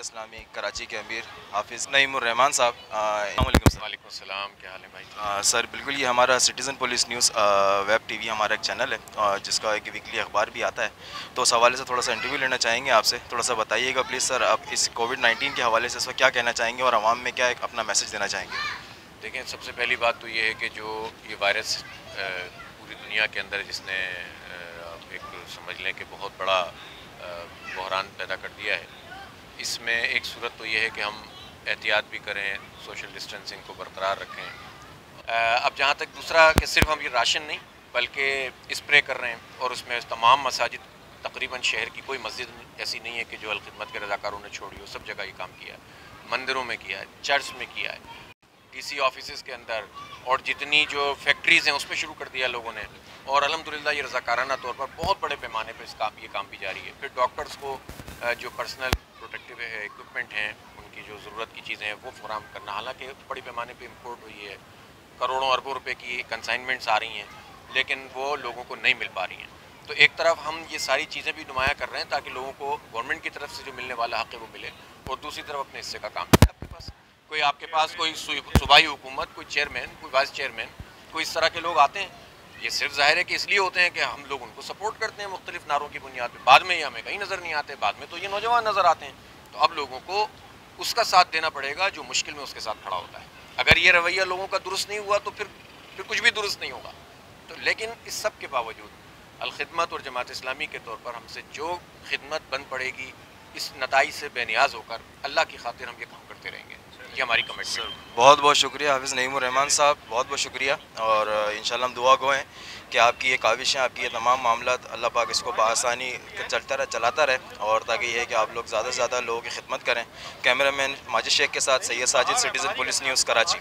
इस्लामी कराची के अमीर हाफिज़ नईमुर्रहमान साहब। अस्सलाम वालेकुम सर। वालेकुम सलाम, क्या हाल है भाई? सर बिल्कुल, ये हमारा citizen police news web TV हमारा एक चैनल है जिसका एक वीकली अखबार भी आता है, तो उस हवाले से थोड़ा सा इंटरव्यू लेना चाहेंगे आपसे। थोड़ा सा बताइएगा प्लीज़ सर, आप इस कोविड-19 के हवाले से इस वक्त क्या कहना चाहेंगे और आवाम में क्या एक अपना मैसेज देना चाहेंगे? देखें, सबसे पहली बात तो ये है कि जो ये वायरस पूरी दुनिया के अंदर जिसने आप एक समझ लें कि बहुत बड़ा बहरान पैदा कर दिया है, इसमें एक सूरत तो ये है कि हम एहतियात भी करें, सोशल डिस्टेंसिंग को बरकरार रखें। अब जहाँ तक दूसरा कि सिर्फ हम ये राशन नहीं बल्कि स्प्रे कर रहे हैं और उसमें तमाम मसाजिद, तकरीबन शहर की कोई मस्जिद ऐसी नहीं है कि जो अलखिदमत के रज़ाकारों ने छोड़ी हो, सब जगह ये काम किया है। मंदिरों में किया है, चर्च में किया है, डीसी ऑफिस के अंदर, और जितनी जो फैक्ट्रीज़ हैं उसमें शुरू कर दिया लोगों ने। और अल्हम्दुलिल्लाह ये रज़ाकाराना तौर पर बहुत बड़े पैमाने पर ये काम भी जारी है। फिर डॉक्टर्स को जो पर्सनल प्रोटेक्टिव इक्विपमेंट हैं, उनकी जो ज़रूरत की चीज़ें हैं वो फराहम करना, हालांकि बड़ी पैमाने पे इम्पोर्ट हुई है, करोड़ों अरबों रुपए की कंसाइनमेंट्स आ रही हैं, लेकिन वो लोगों को नहीं मिल पा रही हैं। तो एक तरफ हम ये सारी चीज़ें भी नुमाया कर रहे हैं ताकि लोगों को गवर्नमेंट की तरफ से जो मिलने वाला हक़ है वो मिले, और दूसरी तरफ अपने हिस्से का काम करें। आपके पास कोई सूबाई हुकूमत, कोई चेयरमैन, कोई वाइस चेयरमैन, कोई इस तरह के लोग आते हैं, ये सिर्फ ज़ाहिर है कि इसलिए होते हैं कि हम लोग उनको सपोर्ट करते हैं मुख्तलिफ नारों की बुनियाद पर। बाद में ये हमें कहीं नज़र नहीं आते, बाद में तो ये नौजवान नज़र आते हैं। तो अब लोगों को उसका साथ देना पड़ेगा जो मुश्किल में उसके साथ खड़ा होता है। अगर ये रवैया लोगों का दुरुस्त नहीं हुआ तो फिर कुछ भी दुरुस्त नहीं होगा। तो लेकिन इस सब के बावजूद अलखिदमत और जमात इस्लामी के तौर पर हमसे जो खिदमत बन पड़ेगी, इस नताइज से बेनियाज होकर अल्लाह की खातिर हम ये काम करते रहेंगे। ये हमारी कमिटमेंट है। बहुत बहुत शुक्रिया हाफिज़ नईमुर्रहमान साहब, बहुत बहुत शुक्रिया। और इंशाल्लाह हम दुआ गो हैं कि आपकी ये काविशें, आपकी ये तमाम मामला अल्लाह पाक इसको बआसानी चलाता रहे, और ताकि ये है कि आप लोग ज़्यादा से ज़्यादा लोगों की खिदमत करें। कैमरामैन माजिद शेख के साथ Syed Sajid, citizen police news Karachi.